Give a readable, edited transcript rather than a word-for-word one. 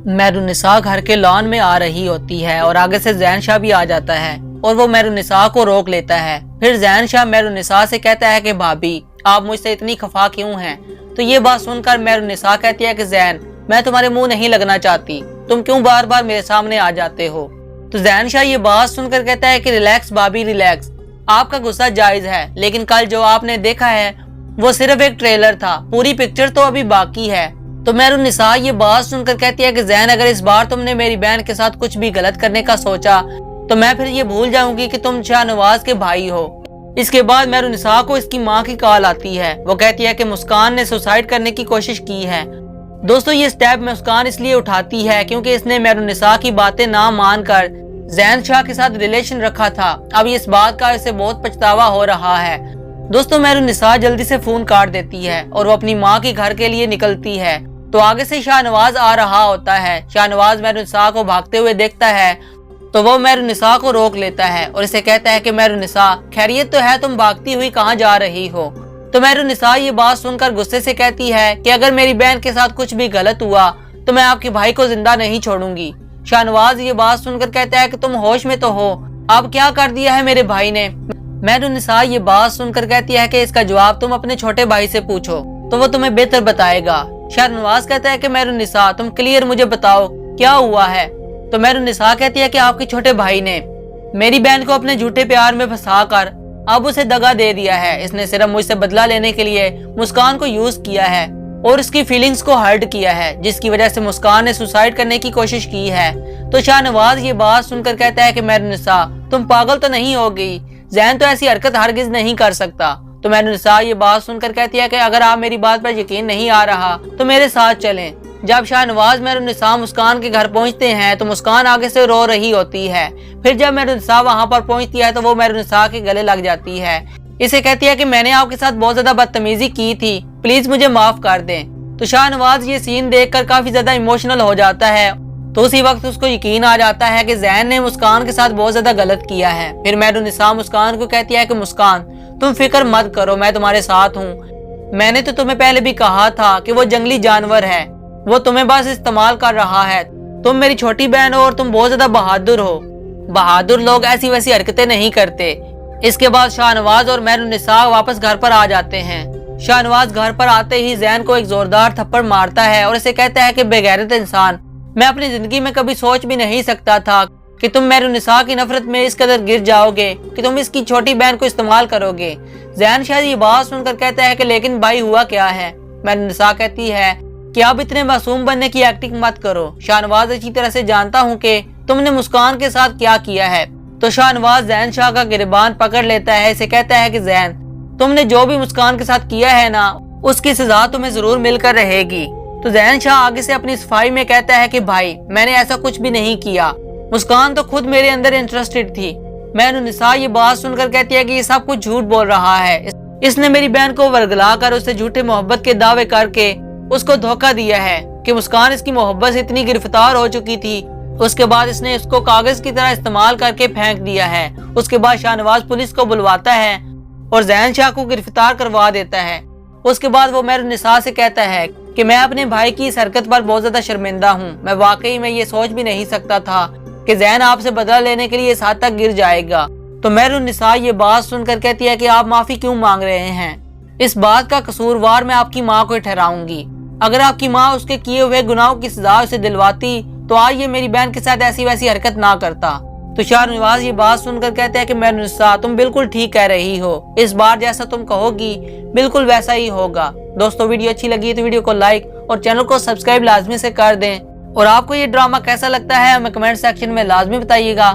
मेहरुन्निसा घर के लॉन में आ रही होती है और आगे से ज़ैन शाह भी आ जाता है और वो मेहरुन्निसा को रोक लेता है। फिर ज़ैन शाह मेहरुन्निसा से कहता है कि भाभी आप मुझसे इतनी खफा क्यों हैं। तो ये बात सुनकर मेहरुन्निसा कहती है कि ज़ैन मैं तुम्हारे मुंह नहीं लगना चाहती, तुम क्यों बार बार मेरे सामने आ जाते हो। तो ज़ैन शाह ये बात सुनकर कहता है कि रिलैक्स भाभी रिलैक्स, आपका गुस्सा जायज है, लेकिन कल जो आपने देखा है वो सिर्फ एक ट्रेलर था, पूरी पिक्चर तो अभी बाकी है। तो मेहरुन्निसा ये बात सुनकर कहती है कि ज़ैन अगर इस बार तुमने मेरी बहन के साथ कुछ भी गलत करने का सोचा तो मैं फिर ये भूल जाऊंगी कि तुम शाहनवाज के भाई हो। इसके बाद मेहरुन्निसा को इसकी माँ की कॉल आती है। वो कहती है कि मुस्कान ने सुसाइड करने की कोशिश की है। दोस्तों ये स्टेप मुस्कान इसलिए उठाती है क्योंकि इसने मेहरुन्निसा की बातें ना मानकर ज़ैन शाह के साथ रिलेशन रखा था। अब इस बात का इसे बहुत पछतावा हो रहा है। दोस्तों मेहरुन्निसा जल्दी से फोन काट देती है और वो अपनी माँ के घर के लिए निकलती है। तो आगे से शाहनवाज आ रहा होता है। शाहनवाज मेहरुन्निसा को भागते हुए देखता है तो वो मेहरुन्निसा को रोक लेता है और इसे कहता है कि मेहरुन्निसा खैरियत तो है, तुम भागती हुई कहाँ जा रही हो। तो मेहरुन्निसा ये बात सुनकर गुस्से से कहती है कि अगर मेरी बहन के साथ कुछ भी गलत हुआ तो मैं आपके भाई को जिंदा नहीं छोड़ूंगी। शाहनवाज ये बात सुनकर कहता है कि तुम होश में तो हो, अब क्या कर दिया है मेरे भाई ने। मेहरुन्निसा ये बात सुनकर कहती है कि इसका जवाब तुम अपने छोटे भाई से पूछो तो वो तुम्हें बेहतर बताएगा। शाहनवाज कहता है कि मेहरुन्निसा तुम क्लियर मुझे बताओ क्या हुआ है। तो मेहरुन्निसा कहती है कि आपके छोटे भाई ने मेरी बहन को अपने झूठे प्यार में फंसाकर अब उसे दगा दे दिया है। इसने सिर्फ मुझसे बदला लेने के लिए मुस्कान को यूज किया है और उसकी फीलिंग्स को हर्ट किया है, जिसकी वजह से मुस्कान ने सुसाइड करने की कोशिश की है। तो शाहनवाज ये बात सुनकर कहता है कि मेहरुन्निसा तुम पागल तो नहीं हो गई, ज़ैन तो ऐसी हरकत हरगिज नहीं कर सकता। तो मेहरुन्निसा ये बात सुनकर कहती है कि अगर आप मेरी बात पर यकीन नहीं आ रहा तो मेरे साथ चलें। जब शाहनवाज मेहरुन्निसा मुस्कान के घर पहुंचते हैं तो मुस्कान आगे से रो रही होती है। फिर जब मेहरुन्निसा वहां पर पहुंचती है तो वो मेहरुन्निसा के गले लग जाती है। इसे कहती है कि मैंने आपके साथ बहुत ज्यादा बदतमीजी की थी, प्लीज मुझे माफ कर दें। तो शाहनवाज ये सीन देखकर काफी ज्यादा इमोशनल हो जाता है। तो उसी वक्त उसको यकीन आ जाता है कि ज़ैन ने मुस्कान के साथ बहुत ज्यादा गलत किया है। फिर मेहरुन्निसा मुस्कान को कहती है कि मुस्कान तुम फिक्र मत करो, मैं तुम्हारे साथ हूँ। मैंने तो तुम्हें पहले भी कहा था कि वो जंगली जानवर है, वो तुम्हें बस इस्तेमाल कर रहा है। तुम मेरी छोटी बहन हो और तुम बहुत ज्यादा बहादुर हो, बहादुर लोग ऐसी वैसी हरकतें नहीं करते। इसके बाद शाहनवाज और मेहरुन्निसा वापस घर पर आ जाते हैं। शाहनवाज घर पर आते ही ज़ैन को एक जोरदार थप्पड़ मारता है और इसे कहता है कि बेगैरत इंसान, मैं अपनी जिंदगी में कभी सोच भी नहीं सकता था कि तुम मेहरुन्निसा की नफरत में इस कदर गिर जाओगे कि तुम इसकी छोटी बहन को इस्तेमाल करोगे। ज़ैन शायद ये बात सुनकर कहता है कि लेकिन भाई हुआ क्या है। मेहरुन्निसा कहती है कि अब इतने मासूम बनने की एक्टिंग मत करो, शाहनवाज अच्छी तरह से जानता हूँ कि तुमने मुस्कान के साथ क्या किया है। तो शाहनवाज ज़ैन शाह का गिरबान पकड़ लेता है। इसे कहता है कि ज़ैन तुमने जो भी मुस्कान के साथ किया है ना, उसकी सजा तुम्हें जरूर मिलकर रहेगी। तो ज़ैन शाह आगे से अपनी सफाई में कहता है कि भाई मैंने ऐसा कुछ भी नहीं किया, मुस्कान तो खुद मेरे अंदर इंटरेस्टेड थी। मेहरुन्निसा ये बात सुनकर कहती है कि ये सब कुछ झूठ बोल रहा है, इसने मेरी बहन को वर्गला कर उससे झूठे मोहब्बत के दावे करके उसको धोखा दिया है कि मुस्कान इसकी मोहब्बत से इतनी गिरफ्तार हो चुकी थी। उसके बाद इसने इसको कागज की तरह इस्तेमाल करके फेंक दिया है। उसके बाद शाहनवाज पुलिस को बुलवाता है और ज़ैन शाह को गिरफ्तार करवा देता है। उसके बाद वो मेहरुन्निसा से कहता है कि मैं अपने भाई की इस हरकत पर बहुत ज्यादा शर्मिंदा हूँ। मैं वाकई में ये सोच भी नहीं सकता था कि ज़ैन आपसे बदला लेने के लिए इस हद तक गिर जाएगा। तो मेहरुन्निसा ये बात सुनकर कहती है कि आप माफी क्यों मांग रहे हैं, इस बात का कसूरवार मैं आपकी माँ को ठहराऊंगी। अगर आपकी माँ उसके किए हुए गुनाहों की सजा उसे दिलवाती तो आज ये मेरी बहन के साथ ऐसी वैसी हरकत ना करता। तो शाहनवाज ये बात सुनकर कहते हैं कि मेहरुन्निसा तुम बिल्कुल ठीक कह रही हो, इस बार जैसा तुम कहोगी बिल्कुल वैसा ही होगा। दोस्तों वीडियो अच्छी लगी तो वीडियो को लाइक और चैनल को सब्सक्राइब लाजमी से कर दें। और आपको ये ड्रामा कैसा लगता है हमें कमेंट सेक्शन में लाजमी बताइएगा।